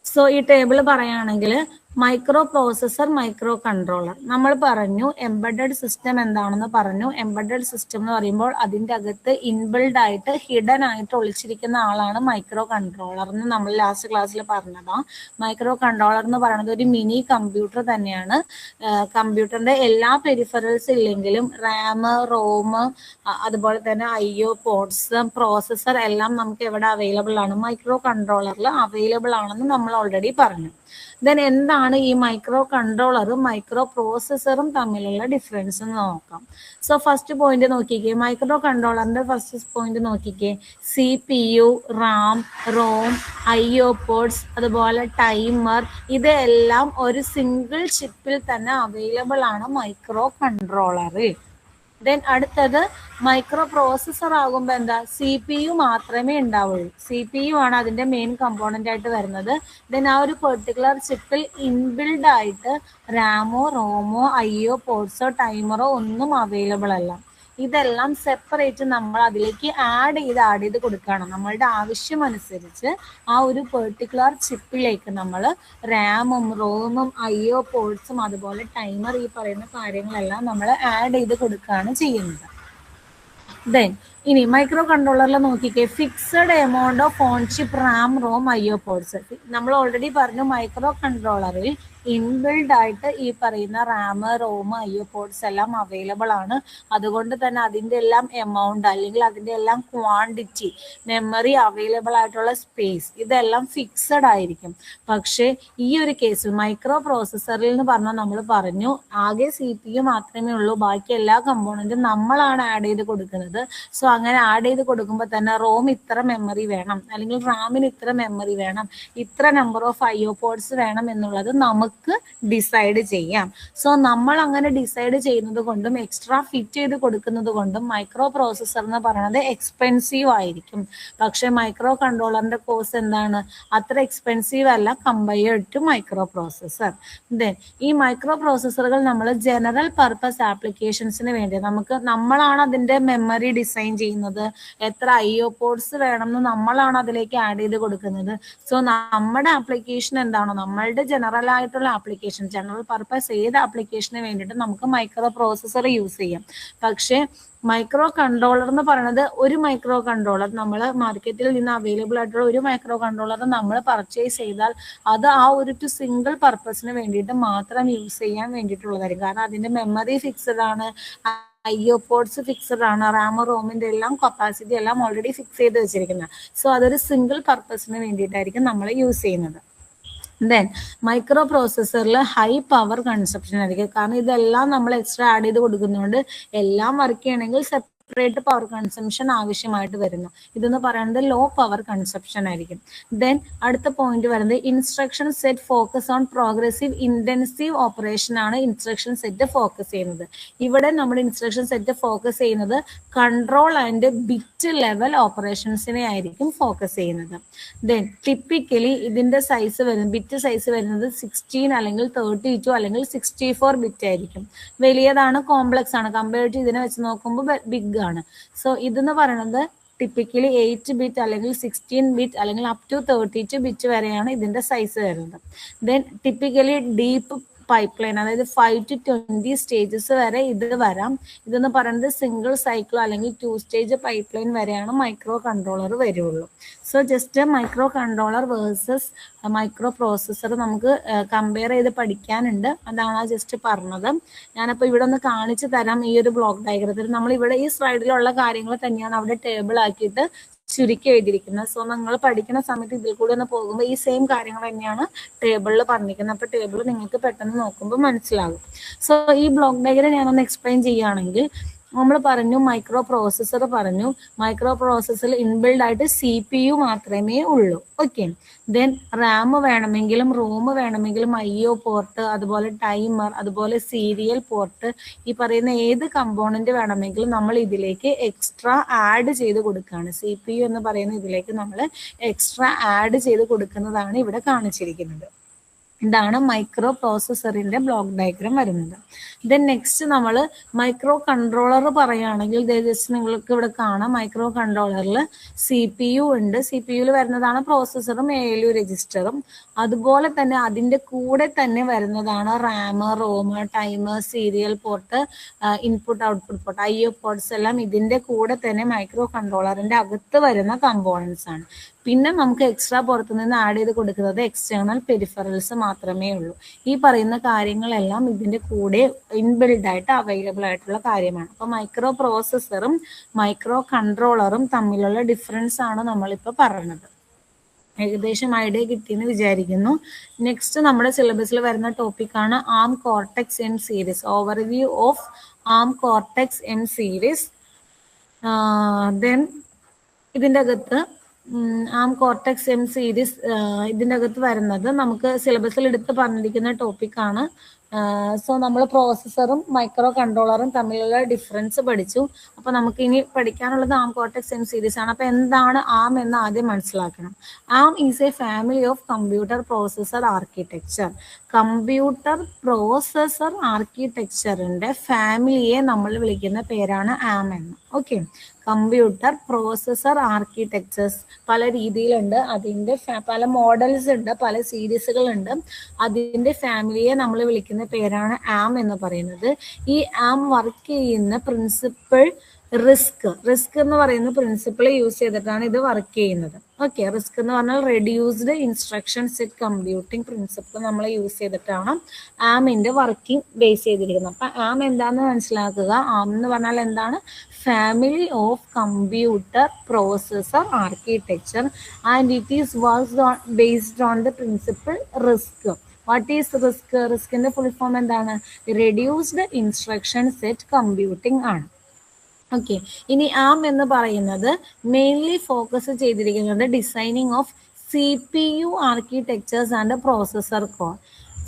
സോ ഈ ടേബിൾ പറയുകയാണെങ്കിൽ മൈക്രോ പ്രോസസ്സർ, മൈക്രോ കൺട്രോളർ. നമ്മൾ പറഞ്ഞു എംബഡഡ് സിസ്റ്റം എന്താണെന്ന് പറഞ്ഞു. എംബഡഡ് സിസ്റ്റം എന്ന് പറയുമ്പോൾ അതിൻ്റെ അകത്ത് ഇൻബിൽഡ് ആയിട്ട് ഹിഡൻ ആയിട്ട് ഒളിച്ചിരിക്കുന്ന ആളാണ് മൈക്രോ കൺട്രോളർ എന്ന് നമ്മൾ ലാസ്റ്റ് ക്ലാസ്സിൽ പറഞ്ഞതാണ്. മൈക്രോ കൺട്രോളർ എന്ന് പറയുന്നത് ഒരു മിനി കമ്പ്യൂട്ടർ തന്നെയാണ്. കമ്പ്യൂട്ടറിന്റെ എല്ലാ പെരിഫറൽസ് ഇല്ലെങ്കിലും റാം, റോം, അതുപോലെ തന്നെ IO പോർട്സ്, പ്രോസസ്സർ എല്ലാം നമുക്ക് എവിടെ അവൈലബിൾ ആണ്? മൈക്രോ കൺട്രോളറിൽ അവൈലബിൾ ആണെന്ന് നമ്മൾ ഓൾറെഡി പറഞ്ഞു. ദെൻ എന്താണ് ഈ മൈക്രോ കൺട്രോളറും മൈക്രോ പ്രോസസ്സറും തമ്മിലുള്ള ഡിഫറൻസ് എന്ന് നോക്കാം. സോ ഫസ്റ്റ് പോയിന്റ് നോക്കിക്കേ, മൈക്രോ കൺട്രോളറിന്റെ ഫസ്റ്റ് പോയിന്റ് നോക്കിക്കേ, CPU, RAM, ROM, IO ports, അതുപോലെ ടൈമർ, ഇതെല്ലാം ഒരു സിംഗിൾ ചിപ്പിൽ തന്നെ അവൈലബിൾ ആണ് മൈക്രോ കൺട്രോളറിൽ. ദെൻ അടുത്തത് മൈക്രോ പ്രോസസ്സർ ആകുമ്പോൾ എന്താ, CPU മാത്രമേ ഉണ്ടാവുള്ളൂ. CPU ആണ് അതിന്റെ മെയിൻ കമ്പോണന്റ് ആയിട്ട് വരുന്നത്. ദെൻ ആ ഒരു പെർട്ടിക്കുലർ ചിപ്പിൽ ഇൻബിൽഡ് ആയിട്ട് റാമോ, റോമോ, IO പോർട്സോ, ടൈമറോ ഒന്നും അവൈലബിൾ അല്ല. ഇതെല്ലാം സെപ്പറേറ്റ് നമ്മൾ അതിലേക്ക് ആഡ് ചെയ്ത് കൊടുക്കുകയാണ്. നമ്മളുടെ ആവശ്യം അനുസരിച്ച് ആ ഒരു പെർട്ടിക്കുലർ ചിപ്പിലേക്ക് നമ്മൾ റാമും, റോമും, IO പോർട്സും, അതുപോലെ ടൈമർ, ഈ പറയുന്ന കാര്യങ്ങളെല്ലാം നമ്മൾ ആഡ് ചെയ്ത് കൊടുക്കുകയാണ് ചെയ്യുന്നത്. ദെൻ ഇനി മൈക്രോ കൺട്രോളറിൽ നോക്കിക്കേ, fixed amount of on chip RAM, ROM, IO ports. നമ്മൾ ഓൾറെഡി പറഞ്ഞു മൈക്രോ കൺട്രോളറിൽ ഇൻബിൽഡ് ആയിട്ട് ഈ പറയുന്ന റാം, റോം, IO പോർട്സ് എല്ലാം അവൈലബിൾ ആണ്. അതുകൊണ്ട് തന്നെ അതിൻ്റെ എല്ലാം എമൗണ്ട് അല്ലെങ്കിൽ അതിൻ്റെ എല്ലാം ക്വാണ്ടിറ്റി, മെമ്മറി അവൈലബിൾ ആയിട്ടുള്ള സ്പേസ്, ഇതെല്ലാം ഫിക്സഡ് ആയിരിക്കും. പക്ഷേ ഈ ഒരു കേസിൽ മൈക്രോ പ്രോസസ്സറിൽ എന്ന് പറഞ്ഞാൽ നമ്മൾ പറഞ്ഞു ആകെ CPU മാത്രമേ ഉള്ളൂ, ബാക്കി എല്ലാ കമ്പോണന്റും നമ്മളാണ് ആഡ് ചെയ്ത് കൊടുക്കുന്നത്. സോ അങ്ങനെ ആഡ് ചെയ്ത് കൊടുക്കുമ്പോൾ തന്നെ റോം ഇത്ര മെമ്മറി വേണം, അല്ലെങ്കിൽ റാമിന് ഇത്ര മെമ്മറി വേണം, ഇത്ര നമ്പർ ഓഫ് IO പോർട്സ് വേണം എന്നുള്ളത് നമുക്ക് ഡിസൈഡ് ചെയ്യാം. സോ നമ്മൾ അങ്ങനെ ഡിസൈഡ് ചെയ്യുന്നത് കൊണ്ടും എക്സ്ട്രാ ഫിറ്റ് ചെയ്ത് കൊടുക്കുന്നത് കൊണ്ടും മൈക്രോ പ്രോസസ്സർ എന്ന് പറയുന്നത് എക്സ്പെൻസീവ് ആയിരിക്കും. പക്ഷെ മൈക്രോ കൺട്രോളറിന്റെ കോസ്റ്റ് എന്താണ്, അത്ര എക്സ്പെൻസീവ് അല്ല compared to micro processor. Then ഈ മൈക്രോ പ്രോസസ്സറുകൾ നമ്മൾ ജനറൽ പർപ്പസ് ആപ്ലിക്കേഷൻസിന് വേണ്ടി നമ്മളാണ് അതിന്റെ മെമ്മറി ഡിസൈൻ ചെയ്യുന്നത്, എത്ര IO പോർട്സ് വേണമെന്ന് നമ്മളാണ് അതിലേക്ക് ആഡ് ചെയ്ത് കൊടുക്കുന്നത്. സോ നമ്മുടെ ആപ്ലിക്കേഷൻ എന്താണോ, നമ്മളുടെ ജനറൽ ആയിട്ടുള്ള ആപ്ലിക്കേഷൻ, ജനറൽ പർപ്പസ് ഏത് ആപ്ലിക്കേഷന് വേണ്ടിയിട്ട് നമുക്ക് മൈക്രോ പ്രോസസ്സർ യൂസ് ചെയ്യാം. പക്ഷേ മൈക്രോ കൺട്രോളർ എന്ന് പറയുന്നത് ഒരു മൈക്രോ കൺട്രോളർ നമ്മൾ മാർക്കറ്റിൽ നിന്ന് അവൈലബിൾ ആയിട്ടുള്ള ഒരു മൈക്രോ കൺട്രോളർ നമ്മൾ പർച്ചേസ് ചെയ്താൽ അത് ആ ഒരു സിംഗിൾ പർപ്പസിന് വേണ്ടിയിട്ട് മാത്രം യൂസ് ചെയ്യാൻ വേണ്ടിയിട്ടുള്ളതായിരിക്കും. കാരണം അതിന്റെ മെമ്മറി ഫിക്സഡ് ആണ്, IO പോർട്സ് ഫിക്സഡ് ആണ്, റാം, റോമിന്റെ എല്ലാം കപ്പാസിറ്റി എല്ലാം ഓൾറെഡി ഫിക്സ് ചെയ്ത് വെച്ചിരിക്കുന്നത്. സോ അതൊരു സിംഗിൾ പർപ്പസിന് വേണ്ടിയിട്ടായിരിക്കും നമ്മൾ യൂസ് ചെയ്യുന്നത്. ദെൻ മൈക്രോ പ്രോസസ്സറിൽ ഹൈ പവർ കൺസപ്ഷൻ ആയിരിക്കും. കാരണം ഇതെല്ലാം നമ്മൾ എക്സ്ട്രാ ആഡ് ചെയ്ത് കൊടുക്കുന്നതുകൊണ്ട് എല്ലാം വർക്ക് ചെയ്യണമെങ്കിൽ സെപ്പറേറ്റ് പവർ കൺസംഷൻ ആവശ്യമായിട്ട് വരുന്നു. ഇതെന്ന് പറയുന്നത് ലോ പവർ കൺസപ്ഷൻ ആയിരിക്കും. ദെൻ അടുത്ത പോയിന്റ് വരുന്നത് instruction set focus on progressive intensive operation ആണ് ഇൻസ്ട്രക്ഷൻ സെറ്റ് ഫോക്കസ് ചെയ്യുന്നത്. ഇവിടെ നമ്മുടെ ഇൻസ്ട്രക്ഷൻ സെറ്റ് ഫോക്കസ് ചെയ്യുന്നത് കൺട്രോൾ ആൻഡ് ബിറ്റ് ലെവൽ ഓപ്പറേഷൻസിനെ ആയിരിക്കും ഫോക്കസ് ചെയ്യുന്നത്. ദെൻ ടിപ്പിക്കലി ഇതിന്റെ സൈസ് വരുന്നത്, ബിറ്റ് സൈസ് വരുന്നത് 16 അല്ലെങ്കിൽ 32 അല്ലെങ്കിൽ 64 ബിറ്റ് ആയിരിക്കും. വലിയതാണ്, കോംപ്ലക്സ് ആണ്, കമ്പയർ ടു ഇതിനെ വെച്ച് നോക്കുമ്പോൾ ബിഗ് ആണ്. സോ ഇതെന്ന് പറയുന്നത് ടിപ്പിക്കലി 8 ബിറ്റ് അല്ലെങ്കിൽ 16 ബിറ്റ് അല്ലെങ്കിൽ അപ് ടു 32 ബിറ്റ് വരെയാണ് ഇതിന്റെ സൈസ് വരുന്നത്. Then typically deep pipe line, അതായത് 5 to 20 സ്റ്റേജസ് വരെ ഇത് വരാം. ഇതെന്ന് പറയുന്നത് സിംഗിൾ സൈക്കിൾ അല്ലെങ്കിൽ 2 സ്റ്റേജ് പൈപ്പ് ലൈൻ വരെയാണ് മൈക്രോ കൺട്രോളർ വരുള്ളൂ. So just micro controller versus micro processor നമുക്ക് കമ്പയർ ചെയ്ത് പഠിക്കാനുണ്ട്. അതാണ് ജസ്റ്റ് പറഞ്ഞത്. ഞാനപ്പോൾ ഇവിടെ ഒന്ന് കാണിച്ചു തരാം. ഈ ഒരു ബ്ലോക്ക് ഡയഗ്രത്തിൽ നമ്മൾ ഇവിടെ ഈ സ്ലൈഡിലുള്ള കാര്യങ്ങൾ തന്നെയാണ് അവിടെ ടേബിൾ ആക്കിയിട്ട് ചുരുക്കി എഴുതിയിരിക്കുന്നത്. സോ നിങ്ങൾ പഠിക്കുന്ന സമയത്ത് ഇതിൽ കൂടെ ഒന്ന് പോകുമ്പോൾ ഈ സെയിം കാര്യങ്ങൾ തന്നെയാണ് ടേബിളിൽ പറഞ്ഞിരിക്കുന്നത്. അപ്പോൾ ടേബിൾ നിങ്ങൾക്ക് പെട്ടെന്ന് നോക്കുമ്പോൾ മനസ്സിലാകും. സോ ഈ ബ്ലോക്ക് ഡയഗ്രം ഞാനൊന്ന് എക്സ്പ്ലെയിൻ ചെയ്യുകയാണെങ്കിൽ, നമ്മൾ പറഞ്ഞു മൈക്രോ പ്രോസസ്സർ പറഞ്ഞു, മൈക്രോ പ്രോസസ്സറിൽ ഇൻബിൽഡ് ആയിട്ട് CPU മാത്രമേ ഉള്ളൂ. ഓക്കെ. ദെൻ റാം വേണമെങ്കിലും റോം വേണമെങ്കിലും IO പോർട്ട്, അതുപോലെ ടൈമർ, അതുപോലെ സീരിയൽ പോർട്ട്, ഈ പറയുന്ന ഏത് കമ്പോണന്റ് വേണമെങ്കിലും നമ്മൾ ഇതിലേക്ക് എക്സ്ട്രാ ആഡ് ചെയ്ത് കൊടുക്കുകയാണ്. CPU എന്ന് പറയുന്ന ഇതിലേക്ക് നമ്മൾ എക്സ്ട്രാ ആഡ് ചെയ്ത് കൊടുക്കുന്നതാണ് ഇവിടെ കാണിച്ചിരിക്കുന്നത്. ഇതാണ് മൈക്രോ പ്രോസസ്സറിന്റെ ബ്ലോക്ക് ഡയഗ്രം വരുന്നത്. ദെൻ നെക്സ്റ്റ് നമ്മൾ മൈക്രോ കൺട്രോളർ പറയുകയാണെങ്കിൽ ജസ്റ്റ് നിങ്ങൾക്ക് ഇവിടെ കാണാം. മൈക്രോ കൺട്രോളറിൽ CPU ഉണ്ട്. CPU വരുന്നതാണ് പ്രോസസ്സറും ALU രജിസ്റ്ററും. അതുപോലെ തന്നെ അതിന്റെ കൂടെ തന്നെ വരുന്നതാണ് RAM, ROM, timer, serial port, input output port, IO ports എല്ലാം ഇതിന്റെ കൂടെ തന്നെ മൈക്രോ കൺട്രോളറിന്റെ അകത്ത് വരുന്ന കമ്പോണൻസ് ആണ്. പിന്നെ നമുക്ക് എക്സ്ട്രാ പുറത്തു നിന്ന് ആഡ് ചെയ്ത് കൊടുക്കുന്നത് എക്സ്റ്റേണൽ പെരിഫറൽസ് മാത്രമേ ഉള്ളൂ. ഈ പറയുന്ന കാര്യങ്ങളെല്ലാം ഇതിന്റെ കൂടെ ഇൻബിൽഡ് ആയിട്ട് അവൈലബിൾ ആയിട്ടുള്ള കാര്യമാണ്. അപ്പൊ മൈക്രോ പ്രോസസ്സറും മൈക്രോ കൺട്രോളറും തമ്മിലുള്ള ഡിഫറൻസ് ആണ് നമ്മളിപ്പോൾ പറഞ്ഞത്. ഏകദേശം ഐഡിയ കിട്ടിയെന്ന് വിചാരിക്കുന്നു. നെക്സ്റ്റ് നമ്മുടെ സിലബസിൽ വരുന്ന ടോപ്പിക്കാണ് ARM Cortex M series. Overview of ARM Cortex M series. Then ഇതിൻ്റെ അകത്ത് ആം കോർട്ടെക്സ് എം സീരീസ് ഇതിൻ്റെ അകത്ത് വരുന്നത് നമുക്ക് സിലബസിൽ എടുത്ത് പറഞ്ഞിരിക്കുന്ന ടോപ്പിക്കാണ്. സോ നമ്മൾ പ്രോസസ്സറും മൈക്രോ കൺട്രോളറും തമ്മിലുള്ള ഡിഫറൻസ് പഠിച്ചു. അപ്പോൾ നമുക്ക് ഇനി പഠിക്കാനുള്ളത് ആം കോർട്ടെക്സ് എം സീരീസ് ആണ്. അപ്പോൾ എന്താണ് ആം എന്ന് ആദ്യം മനസ്സിലാക്കണം. ARM is a family of computer processor architecture. Computer processor ആർക്കിടെക്ചറിന്റെ ഫാമിലിയെ നമ്മൾ വിളിക്കുന്ന പേരാണ് ആം എന്ന്. ഓക്കെ, കമ്പ്യൂട്ടർ പ്രോസസ്സർ ആർക്കിടെക്ചേഴ്സ് പല രീതിയിലുണ്ട്, അതിൻ്റെ പല മോഡൽസ് ഉണ്ട്, പല സീരീസുകളുണ്ട്. അതിൻ്റെ ഫാമിലിയെ നമ്മൾ വിളിക്കുന്ന പേരാണ് ആം എന്ന് പറയുന്നത്. ഈ ആം വർക്ക് ചെയ്യുന്ന പ്രിൻസിപ്പിൾ റിസ്ക് എന്ന് പറയുന്ന പ്രിൻസിപ്പിൾ യൂസ് ചെയ്തിട്ടാണ് ഇത് വർക്ക് ചെയ്യുന്നത്. ഓക്കെ, റിസ്ക് എന്ന് പറഞ്ഞാൽ reduced instruction set computing principle നമ്മൾ യൂസ് ചെയ്തിട്ടാണ് ആമിന്റെ വർക്കിംഗ് ബേസ് ചെയ്തിരിക്കുന്നത്. അപ്പൊ ആം എന്താണെന്ന് മനസ്സിലാക്കുക. ആം എന്ന് പറഞ്ഞാൽ എന്താണ്? Family of computer processor architecture and it is based on the principle RISC. What is RISC? റിസ്കിന്റെ ഫുൾ ഫോം എന്താണ്? റെഡ്യൂസ്ഡ് ഇൻസ്ട്രക്ഷൻ സെറ്റ് കമ്പ്യൂട്ടിംഗ് ആണ്. ഓക്കെ, ഇനി ആം എന്ന് പറയുന്നത് മെയിൻലി ഫോക്കസ് ചെയ്തിരിക്കുന്നത് designing of CPU architectures and processor core.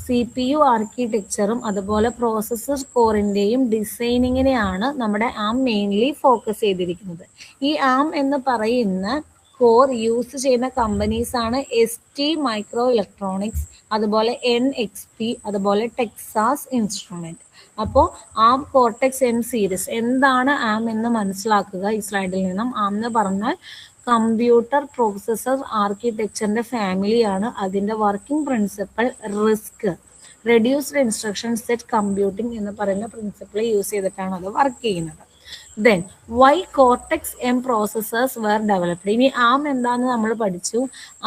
CPU ആർക്കിടെക്ചറും അതുപോലെ processor കോറിൻ്റെയും ഡിസൈനിങ്ങിനെയാണ് നമ്മുടെ ആം മെയിൻലി ഫോക്കസ് ചെയ്തിരിക്കുന്നത്. ഈ ആം എന്ന് പറയുന്ന കോർ യൂസ് ചെയ്യുന്ന കമ്പനീസ് ആണ് ST മൈക്രോ ഇലക്ട്രോണിക്സ്, അതുപോലെ NXP, അതുപോലെ ടെക്സാസ് ഇൻസ്ട്രുമെന്റ്. അപ്പോൾ ആം കോർട്ടെക്സ് എം സീരീസ് എന്താണ് ആം എന്ന് മനസ്സിലാക്കുക ഈ സ്ലൈഡിൽ നിന്നും. ആം എന്ന് പറഞ്ഞാൽ കമ്പ്യൂട്ടർ പ്രോസസ്സർ ആർക്കിടെക്ചറിന്റെ ഫാമിലിയാണ്. അതിന്റെ working principle RISC, reduced instruction set computing എന്ന് പറയുന്ന പ്രിൻസിപ്പിൾ യൂസ് ചെയ്തിട്ടാണ് അത് വർക്ക് ചെയ്യുന്നത്. Then why Cortex M processors were developed. ഇനി ആം എന്താന്ന് നമ്മൾ പഠിച്ചു.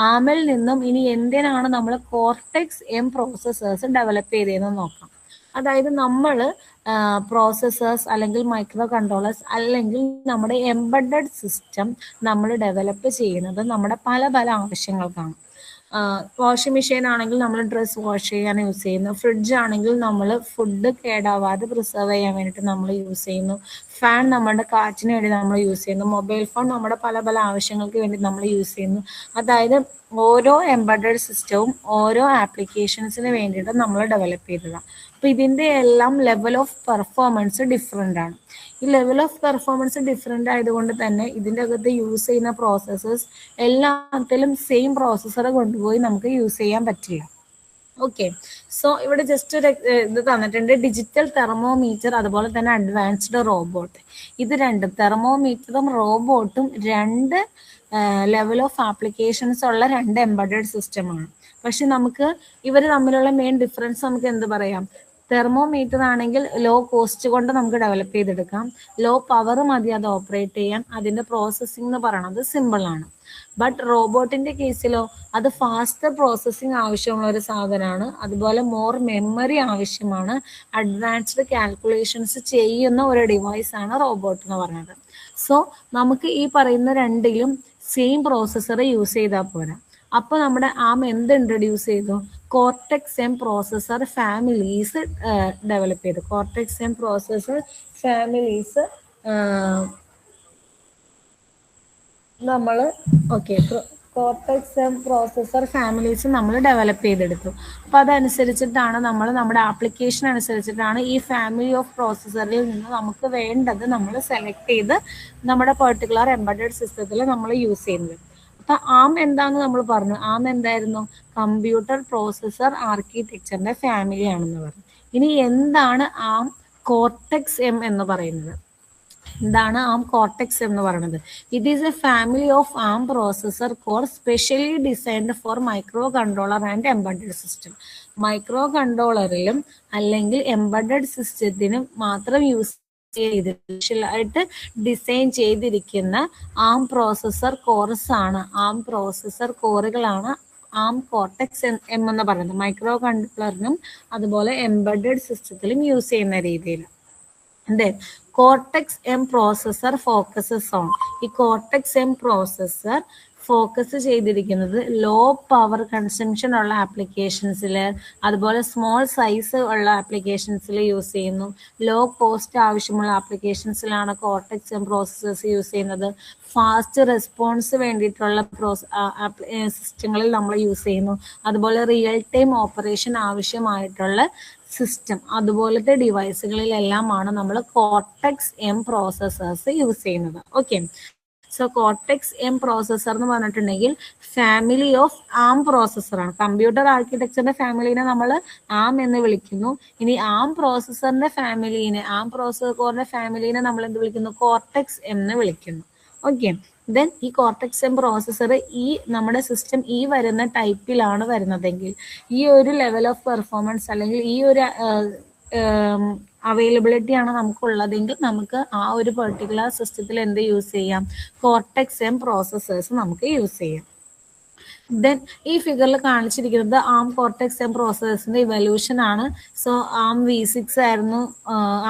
ആമിൽ നിന്നും ഇനി എന്തിനാണ് നമ്മൾ കോർട്ടെക്സ് എം പ്രോസസ്സേഴ്സ് ഡെവലപ്പ് ചെയ്തതെന്ന് നോക്കാം. അതായത് നമ്മൾ പ്രോസസ്സേഴ്സ് അല്ലെങ്കിൽ മൈക്രോ കൺട്രോളേഴ്സ് അല്ലെങ്കിൽ നമ്മുടെ എംബഡഡ് സിസ്റ്റം നമ്മൾ ഡെവലപ്പ് ചെയ്യുന്നത് നമ്മുടെ പല പല ആവശ്യങ്ങൾക്കാണ്. വാഷിംഗ് മെഷീൻ ആണെങ്കിൽ നമ്മൾ ഡ്രസ്സ് വാഷ് ചെയ്യാൻ യൂസ് ചെയ്യുന്നു. ഫ്രിഡ്ജ് ആണെങ്കിൽ നമ്മൾ ഫുഡ് കേടാവാതെ പ്രിസർവ് ചെയ്യാൻ വേണ്ടിയിട്ട് നമ്മൾ യൂസ് ചെയ്യുന്നു. ഫാൻ നമ്മുടെ കാറ്റിന് വേണ്ടി നമ്മൾ യൂസ് ചെയ്യുന്നു. മൊബൈൽ ഫോൺ നമ്മുടെ പല പല ആവശ്യങ്ങൾക്ക് വേണ്ടി നമ്മൾ യൂസ് ചെയ്യുന്നു. അതായത് ഓരോ എംബഡഡ് സിസ്റ്റവും ഓരോ ആപ്ലിക്കേഷൻസിന് വേണ്ടിയിട്ട് നമ്മൾ ഡെവലപ്പ് ചെയ്തതാണ്. അപ്പോൾ ഇതിൻ്റെ എല്ലാം ലെവൽ ഓഫ് പെർഫോമൻസ് ഡിഫറെൻ്റ് ആണ്. ഈ ലെവൽ ഓഫ് പെർഫോമൻസ് ഡിഫറെൻ്റ് ആയതുകൊണ്ട് തന്നെ ഇതിൻ്റെ അകത്ത് യൂസ് ചെയ്യുന്ന പ്രോസസ്സേഴ്സ് എല്ലാത്തിലും സെയിം പ്രോസസ്സർ കൊണ്ടുപോയി നമുക്ക് യൂസ് ചെയ്യാൻ പറ്റില്ല. ഓക്കെ, സോ ഇവിടെ ജസ്റ്റ് ഒരു ഇത് തന്നിട്ടുണ്ട്. ഡിജിറ്റൽ തെർമോമീറ്റർ, അതുപോലെ തന്നെ അഡ്വാൻസ്ഡ് റോബോട്ട്. ഇത് രണ്ടും, തെർമോമീറ്ററും റോബോട്ടും, രണ്ട് ലെവൽ ഓഫ് ആപ്ലിക്കേഷൻസ് ഉള്ള രണ്ട് എംബഡഡ് സിസ്റ്റമാണ്. പക്ഷെ നമുക്ക് ഇവർ തമ്മിലുള്ള മെയിൻ ഡിഫറൻസ് നമുക്ക് എന്ത് പറയാം? തെർമോമീറ്റർ ആണെങ്കിൽ ലോ കോസ്റ്റ് കൊണ്ട് നമുക്ക് ഡെവലപ്പ് ചെയ്തെടുക്കാം. ലോ പവർ മതി അത് ഓപ്പറേറ്റ് ചെയ്യാൻ. അതിന്റെ പ്രോസസ്സിംഗ് എന്ന് പറയുന്നത് സിമ്പിൾ ആണ്. ബട്ട് റോബോട്ടിന്റെ കേസിലോ അത് ഫാസ്റ്റർ പ്രോസസ്സിംഗ് ആവശ്യമുള്ള ഒരു സാധനമാണ്. അതുപോലെ മോർ മെമ്മറി ആവശ്യമാണ്. അഡ്വാൻസ്ഡ് കാൽക്കുലേഷൻസ് ചെയ്യുന്ന ഒരു ഡിവൈസ് ആണ് റോബോട്ട് എന്ന് പറയുന്നത്. സോ നമുക്ക് ഈ പറയുന്ന രണ്ടിലും സെയിം പ്രോസസ്സർ യൂസ് ചെയ്താൽ പോരാ. അപ്പോൾ നമ്മുടെ ആം എന്ത് ഇൻട്രൊഡ്യൂസ് ചെയ്തു? Cortex M processor families develop ചെയ്തു. കോർട്ടെക്സ് എം പ്രോസസ്സർ ഫാമിലീസ് നമ്മൾ കോർട്ടെക്സ് എം പ്രോസസ്സർ ഫാമിലീസ് നമ്മൾ ഡെവലപ്പ് ചെയ്തെടുത്തു. അപ്പോൾ അതനുസരിച്ചിട്ടാണ് നമ്മൾ നമ്മുടെ ആപ്ലിക്കേഷൻ അനുസരിച്ചിട്ടാണ് ഈ ഫാമിലി ഓഫ് പ്രോസസ്സറിൽ നിന്ന് നമുക്ക് വേണ്ടത് നമ്മൾ സെലക്ട് ചെയ്ത് നമ്മുടെ പെർട്ടിക്കുലർ എംബഡഡ് സിസ്റ്റത്തിൽ നമ്മൾ യൂസ് ചെയ്യുന്നത്. അപ്പൊ ആം എന്താന്ന് നമ്മൾ പറഞ്ഞു. ആം എന്തായിരുന്നു? കമ്പ്യൂട്ടർ പ്രോസസ്സർ ആർക്കിടെക്ചറിന്റെ ഫാമിലി ആണെന്ന് പറഞ്ഞു. ഇനി എന്താണ് ആം കോർട്ടെക്സ് എം എന്ന് പറയുന്നത്? എന്താണ് ആം കോർട്ടെക്സ് എന്ന് പറയുന്നത്? It is a family of ARM processor core specially designed for micro controller and embedded system. Micro കൺട്രോളറിലും അല്ലെങ്കിൽ എംബഡഡ് സിസ്റ്റത്തിനും മാത്രം യൂസ് സ്പെഷ്യലായിട്ട് ഡിസൈൻ ചെയ്തിരിക്കുന്ന ആം പ്രോസസ്സർ കോർസ് ആണ്, ആം പ്രോസസ്സർ കോറുകളാണ് ആം കോർട്ടെക്സ് എം എന്ന് പറയുന്നത്. മൈക്രോ കൺട്രോളറിനും അതുപോലെ എംബഡഡ് സിസ്റ്റത്തിലും യൂസ് ചെയ്യുന്ന രീതിയിൽ. Cortex M processor focuses on. ഈ കോർട്ടെക്സ് എം പ്രോസസ്സർ ഫോക്കസ് ചെയ്തിരിക്കുന്നത് ലോ പവർ കൺസംഷൻ ഉള്ള ആപ്ലിക്കേഷൻസിൽ, അതുപോലെ സ്മോൾ സൈസ് ഉള്ള ആപ്ലിക്കേഷൻസിൽ യൂസ് ചെയ്യുന്നു. ലോ കോസ്റ്റ് ആവശ്യമുള്ള ആപ്ലിക്കേഷൻസിലാണ് കോർട്ടെക്സ് എം പ്രോസസ്സേഴ്സ് യൂസ് ചെയ്യുന്നത്. ഫാസ്റ്റ് റെസ്പോൺസ് വേണ്ടിയിട്ടുള്ള സിസ്റ്റങ്ങളിൽ നമ്മൾ യൂസ് ചെയ്യുന്നു. അതുപോലെ റിയൽ ടൈം ഓപ്പറേഷൻ ആവശ്യമായിട്ടുള്ള സിസ്റ്റം അതുപോലത്തെ ഡിവൈസുകളിലെല്ലാമാണ് നമ്മൾ കോർട്ടെക്സ് എം പ്രോസസ്സേഴ്സ് യൂസ് ചെയ്യുന്നത്. Okay, so cortex M processor എന്ന് പറഞ്ഞിട്ടുണ്ടെങ്കിൽ ഫാമിലി ഓഫ് ആം പ്രോസസ്സറാണ്. കമ്പ്യൂട്ടർ ആർക്കിടെക്ചറിന്റെ ഫാമിലിനെ നമ്മൾ ആം എന്ന് വിളിക്കുന്നു. ഇനി ആം പ്രോസസ്സറിന്റെ ഫാമിലിനെ നമ്മൾ എന്ത് വിളിക്കുന്നു? കോർട്ടെക്സ് എന്ന് വിളിക്കുന്നു. ഓക്കെ, ദെൻ ഈ കോർട്ടെക്സ് എം പ്രോസസ്സർ ഈ നമ്മുടെ സിസ്റ്റം ഈ വരുന്ന ടൈപ്പിലാണ് വരുന്നതെങ്കിൽ, ഈ ഒരു ലെവൽ ഓഫ് പെർഫോമൻസ് അല്ലെങ്കിൽ ഈ ഒരു അവൈലബിലിറ്റി ആണ് നമുക്കുള്ളതെങ്കിൽ നമുക്ക് ആ ഒരു പെർട്ടിക്കുലർ സിസ്റ്റത്തിൽ എന്ത് യൂസ് ചെയ്യാം? കോർട്ടെക്സ് എം പ്രോസസ്സേഴ്സ് നമുക്ക് യൂസ് ചെയ്യാം. ദെൻ ഈ ഫിഗറിൽ കാണിച്ചിരിക്കുന്നത് ആം കോർട്ടെക്സ് എം പ്രോസസ്സേഴ്സിന്റെ ഇവല്യൂഷൻ ആണ്. സോ ആം V6 ആയിരുന്നു,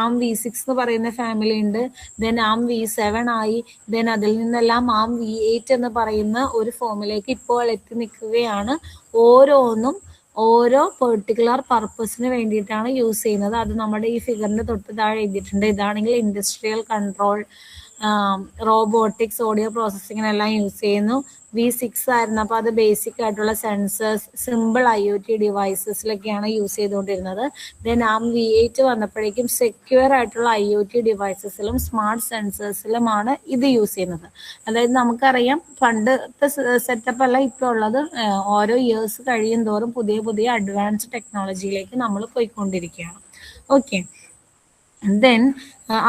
ആം V6 എന്ന് പറയുന്ന ഫാമിലി ഉണ്ട്. ദെൻ ആം V7 ആയി. ദെൻ അതിൽ നിന്നെല്ലാം ആം V8 എന്ന് പറയുന്ന ഒരു ഫോമിലേക്ക് ഇപ്പോൾ എത്തി നിൽക്കുകയാണ്. ഓരോന്നും ഓരോ പെർട്ടിക്കുലർ പർപ്പസിന് വേണ്ടിയിട്ടാണ് യൂസ് ചെയ്യുന്നത്. അത് നമ്മുടെ ഈ ഫിഗറിന്റെ തൊട്ട് താഴെ എഴുതിയിട്ടുണ്ട്. ഇതാണെങ്കിൽ ഇൻഡസ്ട്രിയൽ കൺട്രോൾ, റോബോട്ടിക്സ്, ഓഡിയോ പ്രോസസ്സിങ്ങിനെല്ലാം യൂസ് ചെയ്യുന്നു. V6 ആയിരുന്നു, അപ്പോൾ അത് ബേസിക് ആയിട്ടുള്ള സെൻസേഴ്സ്, സിമ്പിൾ IoT ഡിവൈസസിലൊക്കെയാണ് യൂസ് ചെയ്തുകൊണ്ടിരുന്നത്. ദെൻ ആം V8 വന്നപ്പോഴേക്കും സെക്യൂർ ആയിട്ടുള്ള IoT ഡിവൈസസിലും സ്മാർട്ട് സെൻസേഴ്സിലുമാണ് ഇത് യൂസ് ചെയ്യുന്നത്. അതായത് നമുക്കറിയാം പണ്ടത്തെ സെറ്റപ്പ് അല്ല ഇപ്പോൾ ഉള്ളത്. ഓരോ ഇയേഴ്സ് കഴിയും തോറും പുതിയ പുതിയ അഡ്വാൻസ്ഡ് ടെക്നോളജിയിലേക്ക് നമ്മൾ പോയിക്കൊണ്ടിരിക്കുകയാണ്. ഓക്കെ, ദെൻ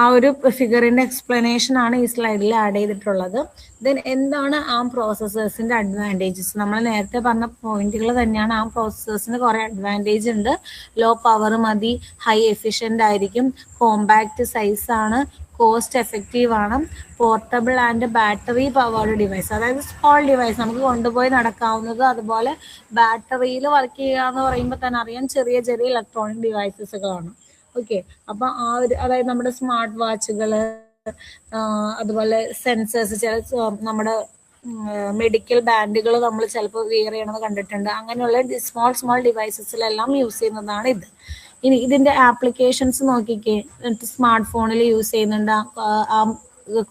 ആ ഒരു ഫിഗറിന്റെ എക്സ്പ്ലനേഷൻ ആണ് ഈ സ്ലൈഡിൽ ആഡ് ചെയ്തിട്ടുള്ളത്. ദെൻ എന്താണ് ആം പ്രോസസ്സേഴ്സിന്റെ അഡ്വാൻറ്റേജസ്? നമ്മൾ നേരത്തെ പറഞ്ഞ പോയിന്റുകൾ തന്നെയാണ്. ആം പ്രോസസ്സേഴ്സിന് കുറെ അഡ്വാൻറ്റേജ് ഉണ്ട്. ലോ പവർ മതി, ഹൈ എഫിഷ്യന്റ് ആയിരിക്കും, കോമ്പാക്ട് സൈസ് ആണ്, കോസ്റ്റ് എഫക്റ്റീവ് ആണ്, portable and battery powered device, അതായത് സ്മോൾ ഡിവൈസ് നമുക്ക് കൊണ്ടുപോയി നടക്കാവുന്നത്. അതുപോലെ ബാറ്ററിയിൽ വർക്ക് ചെയ്യുക എന്ന് പറയുമ്പോൾ തന്നെ അറിയാം ചെറിയ ചെറിയ ഇലക്ട്രോണിക് ഡിവൈസസുകളാണ്. ഓക്കെ, അപ്പൊ ആ ഒരു അതായത് നമ്മുടെ സ്മാർട്ട് വാച്ചുകള്, അതുപോലെ സെൻസേഴ്സ്, ചില നമ്മുടെ മെഡിക്കൽ ബാൻഡുകൾ നമ്മൾ ചിലപ്പോൾ വിയർ ചെയ്യണമെന്ന് കണ്ടിട്ടുണ്ട്. അങ്ങനെയുള്ള സ്മോൾ ഡിവൈസസിലെല്ലാം യൂസ് ചെയ്യുന്നതാണ് ഇത്. ഇനി ഇതിന്റെ ആപ്ലിക്കേഷൻസ് നോക്കിക്കേ. സ്മാർട്ട് ഫോണിൽ യൂസ് ചെയ്യുന്നുണ്ട്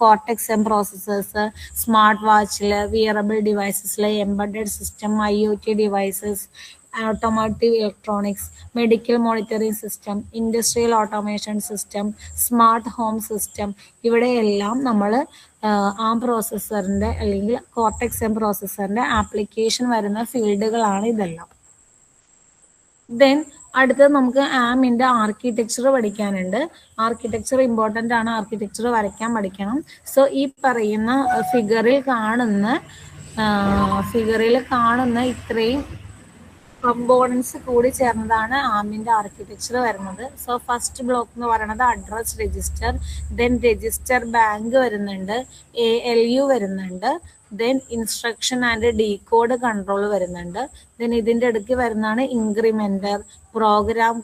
കോർട്ടെക്സ് എം പ്രോസസ്സേഴ്സ്, സ്മാർട്ട് വാച്ചില്, വിയറബിൾ ഡിവൈസസിലെ embedded system, IoT devices, automotive electronics, medical monitoring system, industrial automation system, smart home system, ഇവിടെയെല്ലാം നമ്മൾ ആം പ്രോസസ്സറിന്റെ അല്ലെങ്കിൽ കോർട്ടെക്സ് എം പ്രോസസ്സറിന്റെ ആപ്ലിക്കേഷൻ വരുന്ന ഫീൽഡുകളാണ് ഇതെല്ലാം. ദെൻ അടുത്തത് നമുക്ക് ആമിന്റെ ആർക്കിടെക്ചർ പഠിക്കാനുണ്ട്. ആർക്കിടെക്ചർ ഇമ്പോർട്ടൻ്റ് ആണ്, ആർക്കിടെക്ചർ വരയ്ക്കാൻ പഠിക്കണം. സോ ഈ പറയുന്ന ഫിഗറിൽ കാണുന്ന ഇത്രയും കമ്പോണൻസ് കൂടി ചേർന്നതാണ് ആമിന്റെ ആർക്കിടെക്ചർ വരുന്നത്. സോ ഫസ്റ്റ് ബ്ലോക്ക് എന്ന് പറയുന്നത് address register, then register bank വരുന്നുണ്ട്, ALU വരുന്നുണ്ട്, then instruction and decode control വരുന്നുണ്ട്. ദെൻ ഇതിന്റെ ഇടയ്ക്ക് വരുന്നതാണ് ഇൻക്രിമെന്റർ, പ്രോഗ്രാം